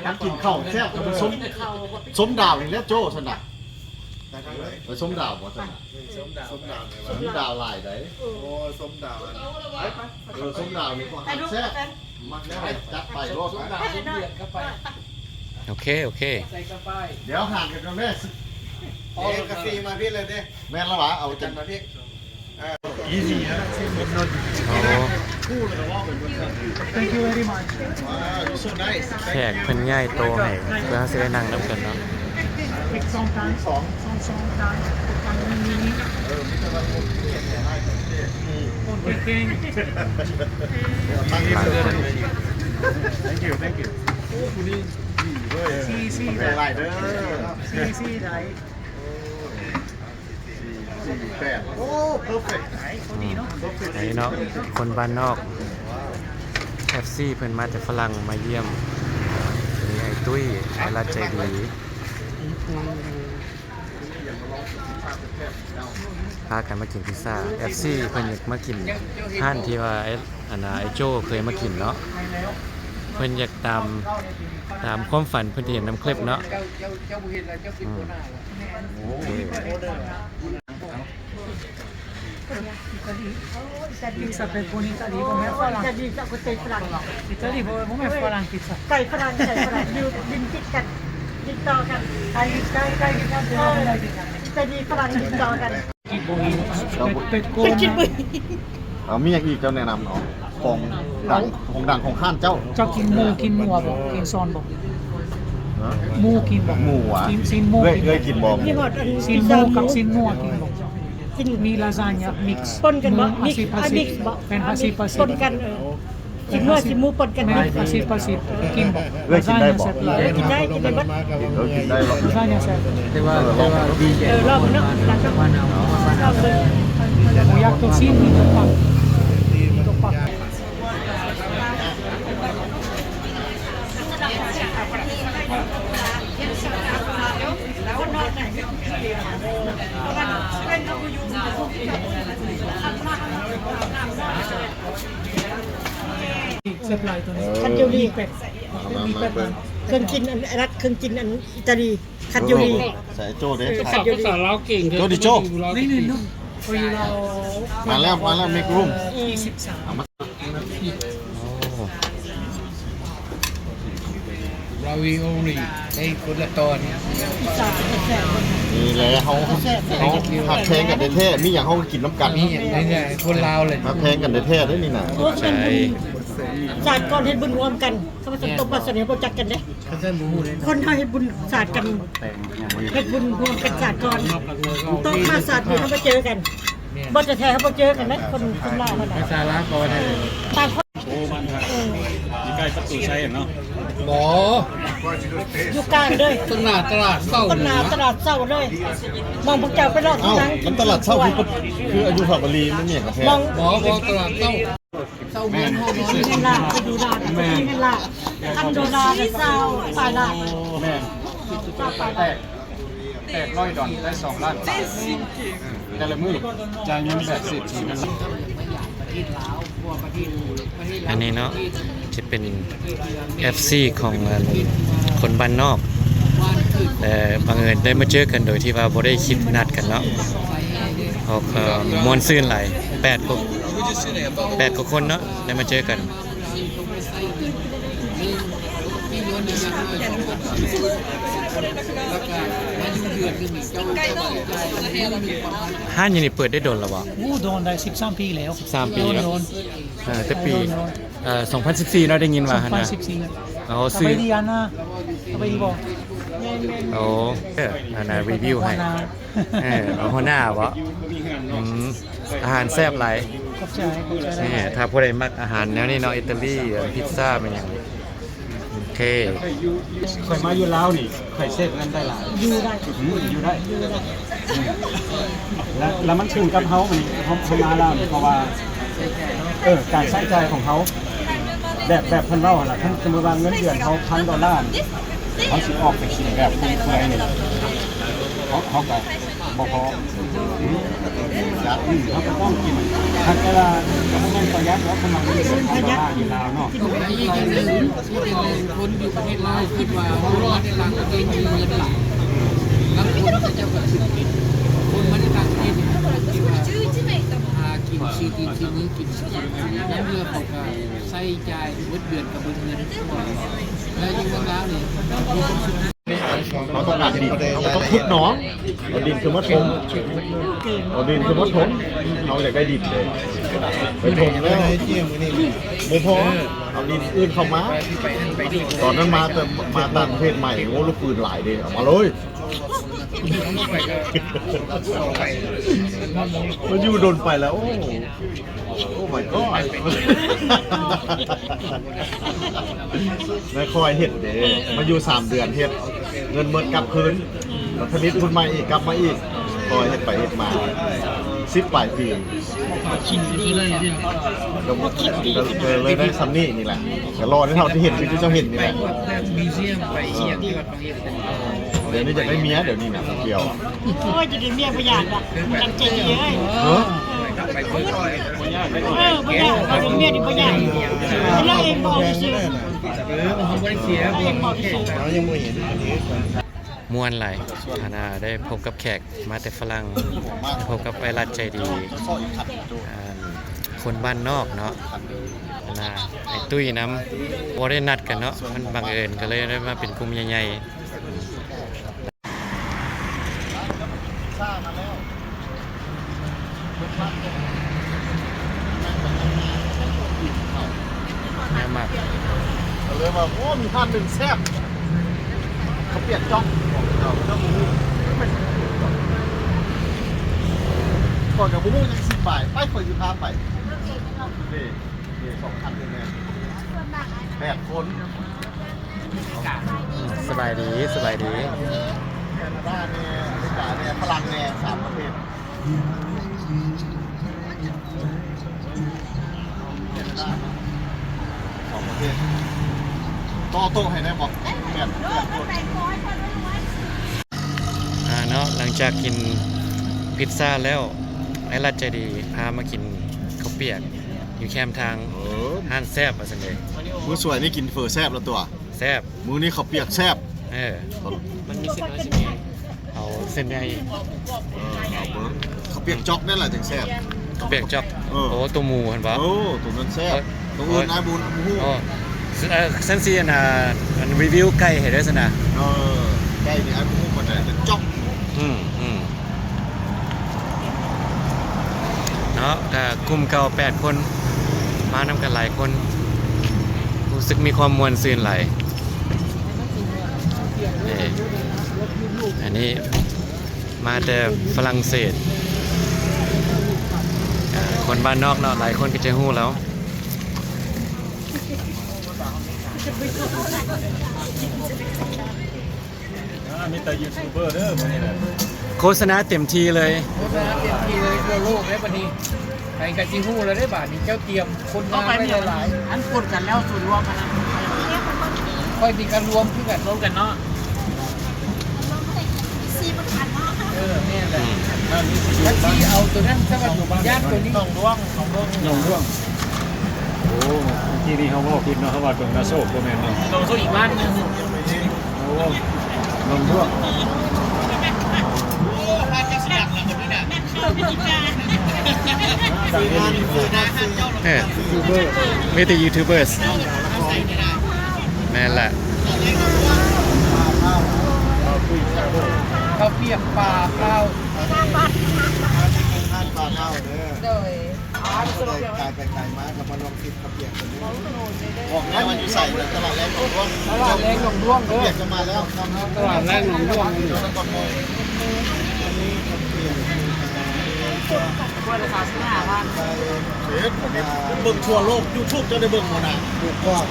การกินข้าวแซ่บกับส้มดาวนี่แหล้วโจ้สนะส้มดาวบ่สนะมีดาวลายได้โอ้ส้มดาวส้มดาวนี่ก็หักแซ่บมักแล้วจัดไปรอบดาวเดือดเข้าไปโอเคเดี๋ยวห่างกันกันแม่กาแฟมาพี่เลยดิแม่ละวะเอาจันมาพี่อีซี่นะคู่เลยว่าเป็น Thank you very much wow so nice แขกเพิ่นย้ายโตให้เพื่อสิได้นั่งนำกันเนาะสองจานมีตะวันตกเก่งThank you โอ้คุณนี่ดีเว้ยซีได้เด้อซีได้4 8โอ้ perfect ไหนเนาะคนบ้านนอก FC เพิ่นมาจากฝรั่งมาเยี่ยมมีไอ้ตุ้ยไอ้รัดใจดีพากันมากินพิซซ่า FC เพิ่นอยากมากินห้านที่ว่าไอ้โจ้เคยมากินเนาะเพิ่นอยากตามความฝันเพิ่นที่เห็นนำคลิปเนาะPizza per buon Italia, come Francia. Pizza con i franchi. Italia come Francia pizza. Kai Francia, you din tikkat. Dito kan. Kai Italia Francia dito kan.มีอย่างอีกเจ้าแนะนำเนาะของดังของข้านเจ้า เจ้ากินหมูกินหมูบ่กินซอนบ่หมูกินบ่ หมูอ่ะ กินซินหมู เคยกินบ่ซินหมูกับซินหมูกินบ่มีลาซานญ่ามิกซ์ปนกันบ่มิกซ์มิกซ์บ่เป็น50%ปนกันสิหมูสิหมูปนกัน50%กินบ่เคยกินได้บ่กินได้บ่กินได้บ่ ลาซานญ่าแซ่บแต่ว่าดีใจ รอบเนาะหลังจากวันเอาหมูยักษ์ตัวซินมีตัวปักเซฟไลตัวนี้คันยูรีเป็ดมีเป็ดเครื่องกินอันรักเครื่องกินอันอิตาลีคันยูรีใส่โจ้เด้ภาษาเราเก่งโจ้ดิโจ้นี่เนาะพอเรามาแล้วมีกลุ่มเราวีโอนี่ได้คนละตอนนี่เลยเขาหักแพงกันเท่ๆมีอย่างเขากินน้ำกันนี่อย่างนี้คนลาวเลยหักแพงกันเท่ๆด้วยนี่นะใช่ศาสตร์ก่อนเฮ็ดบุญรวมกันเขามาสมทบมาเสนอโปรเจกต์กันเด้คนเฮาเฮ็ดบุญศาสตร์กันเฮ็ดบุญรวมกันศาสตร์ก่อนต้องมาศาสตร์บุญเขามาเจอกันบ่จะแท้เขาบ่เจอกันนะคนลาวมันน่ะภาษาลาวก่อนเลยต่างคนนี่ใกล้ประตูใช่เนาะบ่อยู่กลางเลยตลาดเศร้าตลาดเศร้าเลยมองพวกเจ้าไปรอดที่นั่งมันตลาดเศร้าคืออายุสาวรีไม่เหมือนกับแท้บ่ตลาดเศร้าเมืองเฮาเนาะนี่ล่ะไปดูร้านนี่ล่ะอันโดนาเศร้าปลายล่ะแม่แต่$100ได้2ล้านแต่ละมื้อจ่ายเงินแบบ10ทีนั้นอันนี้เนาะจะเป็น FC ของคนบ้านนอกแต่บังเอิญได้มาเจอกันโดยที่ว่าบ่ได้คิดนัดกันเนาะออกม่วนซื่นหลาย8กว่าคนเนาะได้มาเจอกันห้านยังนี่เปิดได้โดนแล้วบ่โดนได้13 ปีแล้ว13 ปีแล้วแต่ปี2014เนาะได้ยินว่าหั่นนะ2014อ๋อซื้อไปดีอันน่ะไปดีบ่โอ้อันน่ะรีวิวให้เอาหัวหน้าบ่อาหารแซ่บหลายขอบใจนี่ถ้าผู้ใดมักอาหารแนวนี้เนาะอิตาลีพิซซ่าเป็นหยังโอเคเคยมาอยู่ลาวนี่เคยเซฟกันได้หลายอยู่ได้แล้วมันถึงกับเขามาแล้วเพราะว่าการใช้จ่ายของเขาแบบเพิ่นเว้าล่ะท่านสมมุติว่าเงินเดือนเขา$1,000เขาสิออกไปกินแบบฟุ่มเฟือยนี่เขาก็ บ่พอ ยัด เขาก็ต้องกินถ้าเวลาก็ต้องประหยัดแล้วคนมันมีเงินพออยู่แล้วเนาะ อีกอย่างหนึ่งคนอยู่ประเทศลาวคิดว่าประเทศลาวตัวเองมีเงินหลายบางคนก็จะแบบคนมาในต่างประเทศเนี่ยคิดว่าหากินชีตีนชีมือกินแล้วเมื่อเขาก็ใช้จ่ายเดือนกับเงินแล้วยิ่งเมืองลาวเนี่ย เขาต้องการดินเขาต้องขุดหนองเอาดินคือมดถมเอาดินคือมดถมเขาอยากได้ดินเลยไปถมแล้วไม่พอเอาดินอื่นเข้ามาตอนนั้นมาแต่มาต่างประเทศใหม่โอ้ลูกปืนหลายเลยเอามาเลยมันอยู่โดนไปแล้วโอ้ my god ไม่ค่อยเห็ดเด้มาอยู่3 เดือนเห็ดเงินเมิดกลับคืนแล้วพนิดคุณมาอีกกลับมาอีกคอยเห็ดไปเห็ดมา10 ปลายปีก็เลยได้ซัมนี่นี่แหละแต่รอที่เท่าที่เห็นที่เจ้าเห็นนี่แหละ มิวเซียมไปเที่ยวที่วัดบางเอ็ด เดี๋ยวนี้จะได้เมียเดี๋ยวนี้นะเกี่ยว โอ้ยจะได้เมียประหยัดอ่ะจำใจเยอะ เออ บ่ยากเราเป็นเมียดิบ่ยากเราเองบอกซื่อ ผมไม่ได้เสีย เราเองบอกซื่อ ม่วนหลายได้พบกับแขกมาแต่ฝรั่งได้พบกับไวรัสใจดีคนบ้านนอกเนาะไอ้ตุ้ยน้ำบ่ได้นัดกันเนาะมันบังเอิญก็เลยได้มาเป็นกลุ่มใหญ่ๆแม่มาก เลยว่าโอ้มีท่านหนึ่งแซ่บเขาเปลี่ยนจ้องก่อนกับบุ้งยัง10 บาทไปคอยอยู่พาไปนี่2 คันเลยแม่8 คน สบายดีสบายดี แคนาดาเนี่ยอเมริกาเนี่ยฝรั่งเนี่ย3 ประเทศแคนาดา2 ประเทศต่อโต๊ะให้ได้บอก8 คน เนาะหลังจากกินพิซซ่าแล้วไอ้รัดใจดีพามากินข้าวเปียกอยู่แคมป์ทางห้านแซบว่าซั่นเด้ มื้อสวยนี่กินเฟอร์แซ่บแล้วตัว แซบ มื้อนี้เขาวเปียกแซ่บ มันมีเส้นน้อยเส้นใหญ่เอาเส้นใหญ่ เขาวเปียกจ๊อกนั่นแหละถึงแซ่บ ข้าวเปียกจอก เออ โอ้ตัวหมูหั่นบ่ โอ้ตัวนั้นแซ่บตัวอื่นนายบุญฮู้ โอ้เส้นซีมันรีวิวไก่ให้ด้วยซั่นน่ะ ใกล้นี่ไอ้ฮู้บ่ได้แต่จ๊อก เนาะก็กลุ่มเก่า8 คนมานำกันหลายคนรู้สึกมีความมวลซื่นหลายอันนี้มาแต่ฝรั่งเศสคนบ้านนอกเนาะหลายคนก็จะฮู้แล้วมีแต่ยูทูบเบอร์เด้อมื้อนี้น่ะ โฆษณาเต็มที่เลย โฆษณาเต็มที่เลยทั่วโลกเลยบัดนี้ไปกับจีฮู้แล้วได้บาทนี้เจ้าเตรียมคนงานไว้หลาย อันพูดกันแล้วส่วนรวมกันนะ ๆค่อยมีการรวมขึ้นกันรวมกันเนาะแม่แหละถ้าที่เอาตัวนั้นถ้ามาอยู่บางย่านตัวนี้ต้องร่วง น้องร่วงโอ้ที่นี่เขาบอกผิดเนาะเขาว่าตรงนาโซกบ่แม่นเนาะ ต้องสู้อีกบ้านนึง โอ้น้องร่วง มีแต่ยูทูบเบอร์นั่นแหละ ข้าวเปียกปลาข้าว ท่านปลาเน่าเด้อ โดย กายไปไกลมากกับมาลองคิดเขาวเปียกกันบอกแล้วมันอยู่ใส่ตลาดแรงของร่วง ตลาดแรงหนองร่วง เขา เด้ เปี อย กจะมาแล้วครับ ตลาดแรงหนองร่วง อยู่ตั้งก่อนโมง เฮ็ดผมเบิ่งทั่วโลก YouTube จะได้เบิ่งหมดอ่ะถูกต้อง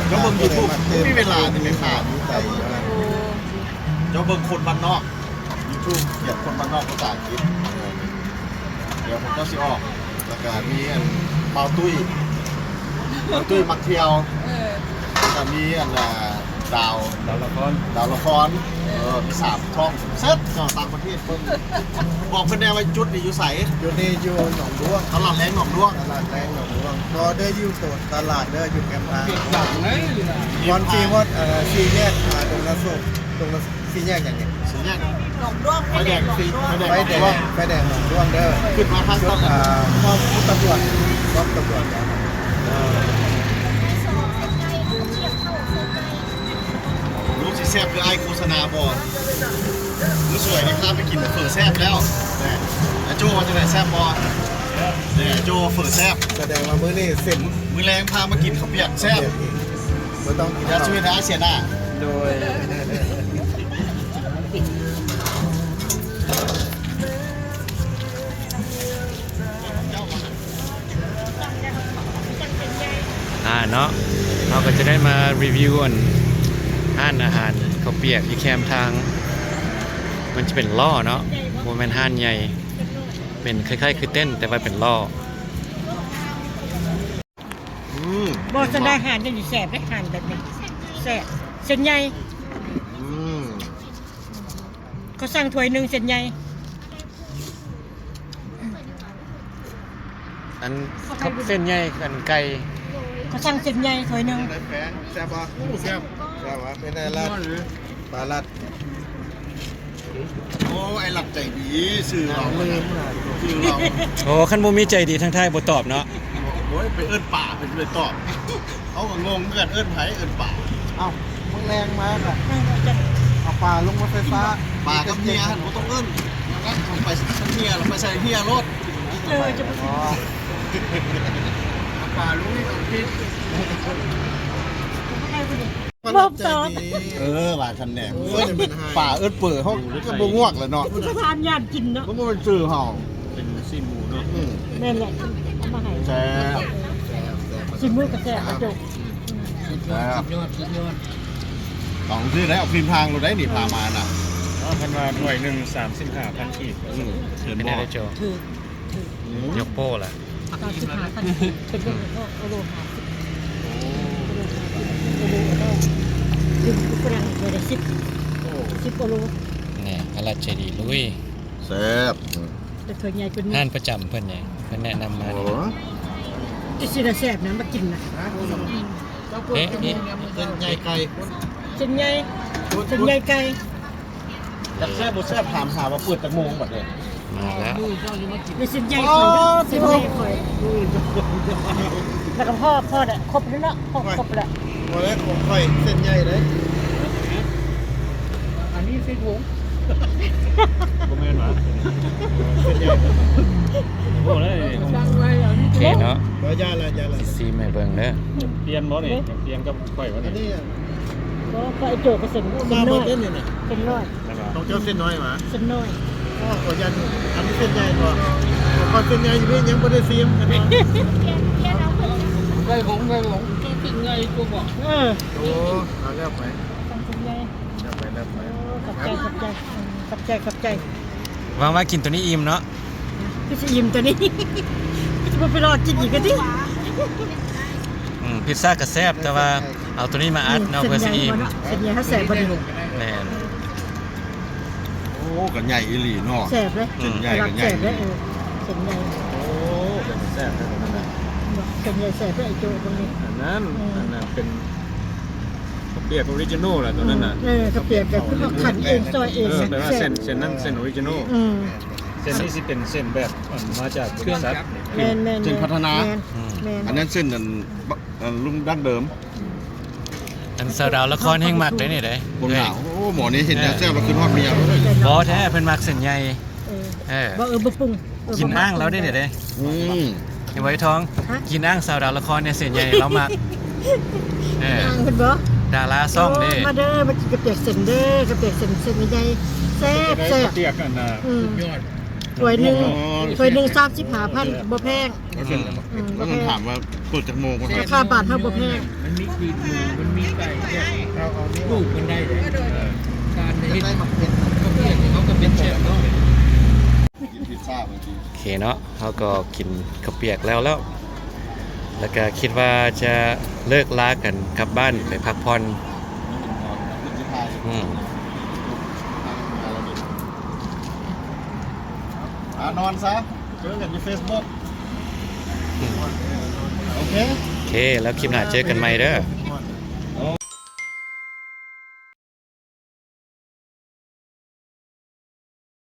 เจ้าเบิ่ง YouTube ไม่มีเวลาที่ไปขาดอยู่ใจเจ้าเบิ่งคนบ้านนอก YouTube เขียนคนบ้านนอกภาษาอังกฤษเดี๋ยวผมก็สิออกแล้วก็มีอันเปาตุ้ยมักเที่ยวแล้วก็มีอัน ดาวละครมี3ช่องเซ็ตต่างประเทศเพิ่นบอกเพิ่นแน่ว่าจุดนี้อยู่ไส อยู่นี่อยู่หนองด้วง ตลาดแรงหนองด้วง ตลาดแรงหนองด้วงก็ได้อยู่ตัวตลาดเด้ออยู่แคมป์ทาง ดังเลย วันที่ว่าสี่แยกตรงนั้นสุกตรงนั้นสี่แยกอย่างเงี้ย สีแยกไฟแดงสีไฟแดง ไฟแดงหนองด้วงเด้อ ขึ้นมาทาง ชุ ต ด ลาด ป้อมตำรวจป้อมตำรวจเนี่ย ลูกสิแซ่บคือไอ้โฆษณาบ่รู้สวยนะครับไปกินเฝอแซ่บแล้วแต่โจ้ว่าจะได้แซ่บบ่เนี่ยโจ้เฝอแซ่บ แสดงว่ามื้อนี้เสร็จ มื้อแรงพามากินข้าวเปียกแซ่บ ไม่ต้อง อย่าช่วยนะเสียหน้า โดย เนาะเราก็จะได้มารีวิวห้านอาหารข้าวเปียกที่แคมป์ทาง มันจะเป็นล่อเนาะโมเมนห้านใหญ่เป็นคล้ายๆคือเต้นแต่ว่าเป็นล่อ บ่สดาหารจะอยู่แสบได้หารแบบนี้แสบเส้นใหญ่ เขาสั่งถ้วยหนึ่งเส้นใหญ่ อันกับเส้นใหญ่กันไก่ เขาสั่งเส้นใหญ่ถ้วยหนึ่ง ในแผงแซ่บปะแซ่บวะเป็นไงล่ะปลาลัด โอ้ไอ้หลักใจดีสื่อเรา ลืมนะ สื่อเรา โอ้ขั้นบ่มีใจดีทั้งไทยบ่ตอบเนาะ โอ้ยไปเอิ้นป่าเป็นเลยตอบเขาก็งงเหมือนกันเอิ้นไผเอิ้นป่า เอ้ามึงแรงมากอ่ะเอาปลาลงรถไฟฟ้า ป่ากับเฮียผมต้องเอิ้นแล้วก็ไปเฮียเราไปใส่เฮียรถ จะไป อ๋อ ป่าลุงนี่ต้องคิด บ่สอน ว่าทันแน่ป่าเอิ้นเปิดเขาก็บ่ง่วงแล้วเนาะ ประธานญาติกินเนาะ มันบ่เป็นสื่อเฮาเป็นซีหมูเนาะ แม่นแหละเอามาให้ แซ่บ สิมือกระแสกระจก สุดยอด ต้องซื้อได้เอาพิมพ์ทางเราได้นี่พามาน่ะ พันว่าหน่วยหนึ่ง35,000ขีด เชิญ เป็น บ่ ไงได้โจ ถือย กโป้ล่ะ ตอน15,000เป็นเรื่องของโอโลหาโอโลถึงฝรั่งเลยได้10โอโล นี่พระราชใจดีลุย แซ่บ แต่ถ้วยใหญ่กว่านี้ ห้านประจำเพิ่นนี่เพิ่นแนะนำมา โอ้ นี่ จะสิได้แซ่บนะมากินนะ เอ๊ะนี่ เส้นใหญ่ไก่ เส้นใหญ่เส้นใหญ่ไก่ จักแซ่บบ่แซ่บถามหาว่าเปิดจักโมงบัดนี้ มาแล้ว ในเส้นใหญ่ข่อยเส้นใหญ่ข่อยแล้วก็พ่อครบแล้วเนาะครบแล้ว พอแล้วของค่อยเส้นใหญ่เลย อันนี้เป็นวง บ่แม่นหว่า เส้นใหญ่ โอ้เลย ดังเลยอันนี้ โอเคเนาะ ก็ย่าละย่าละ ซีแม่เบิ่งเด้อ เปลี่ยนบ่นี่เปลี่ยนกับข่อยบ่ อัน นี่ นี้ ก็ไอโจก็เส้น มา น้ บ อน ย เล่นนี่นะ เส้นน้อย ต้องเจ้าเส้นน้อยมา เส้นน้อย พ่อขอยันอันนี้เส้นใหญ่ก่อนก่อนเส้นใหญ่อยู่นี่ยังไม่ได้ซีมกันเนาะ ไก่หงถึงไงกูบอก โอ้เอาเรียบไป เส้นใหญ่ เรียบไปเรียบไป ขอบใจ หวังว่ากินตัวนี้อิ่มเนาะ พี่จะยิ้มตัวนี้จะไปรอกินอีกกันดิ พิซซ่าก็แซ่บแต่ว่าเอาตัวนี้มาอัดเนาะเพื่อสิอิ่ม เส้นใหญ่เขาแสบพอดี แม่น โอ้ก็ใหญ่อีหลีเนาะ แสบเลย เส้นใหญ่ก็ให แส ญ่ บเลยเส้นใหญ่ โอ้เป็นแซ่บเลยนั่นน่ะ เส้นใหญ่แสบเลยไอโจตรงนี้ อันนั้นเป็นข้าวเปียกออริจินอลแหละตัวนั้นน่ะ เขาเปลี่ยนแบบเขาขันเองซอยเอง แปลว่าเส้นนั้นเส้นออริจินอลเส้นนี้สิเป็นเส้นแบบมาจากบริษัท แมน อันนั้นเส้นอันลุงดั้งเดิม อันสาวดาวละครแห่งมักได้นี่เด้ บนหนาวโอ้หมอนี่เห็นแล้วแซ่บมาขึ้นฮอดเมียเลย บ่แท้เพิ่นมักเส้นใหญ่ บ่ปรุง กินอ้างแล้วได้นี่เด้ เห็นไว้ท้องกินอ้างสาวดาวละครเนี่ยเส้นใหญ่เรามัก อ่างเพิ่นบ่ ดาราซ่องเด้ มาเด้อมากินกระเปียกเส้นเด้อกระเปียกเส้นใหญ่แซ่บ ข้าวเปียกอันน่ะ ยอด ถ้วยหนึ่ง35,000บ่แพง แล้วมันถามว่าเปิดจากโมงกัน ราคาบาทเท่าบ่แพง มันมีกลิ่นหมูมันมีไก่ลูกมันได้เลยการในที่เขาเปลี่ยนเขาก็เป็นเชฟเนาะ กินพิซซ่าบางที โอเคเนาะเขาก็กินข้าวเปียกแล้วแล้วก็คิดว่าจะเลิกลากันกลับบ้านไปพักผ่อน อืม นอนซะเจอกันใน Facebook โอเค โอเค แล้วคลิปหน้าเจอกันใหม่เด้อ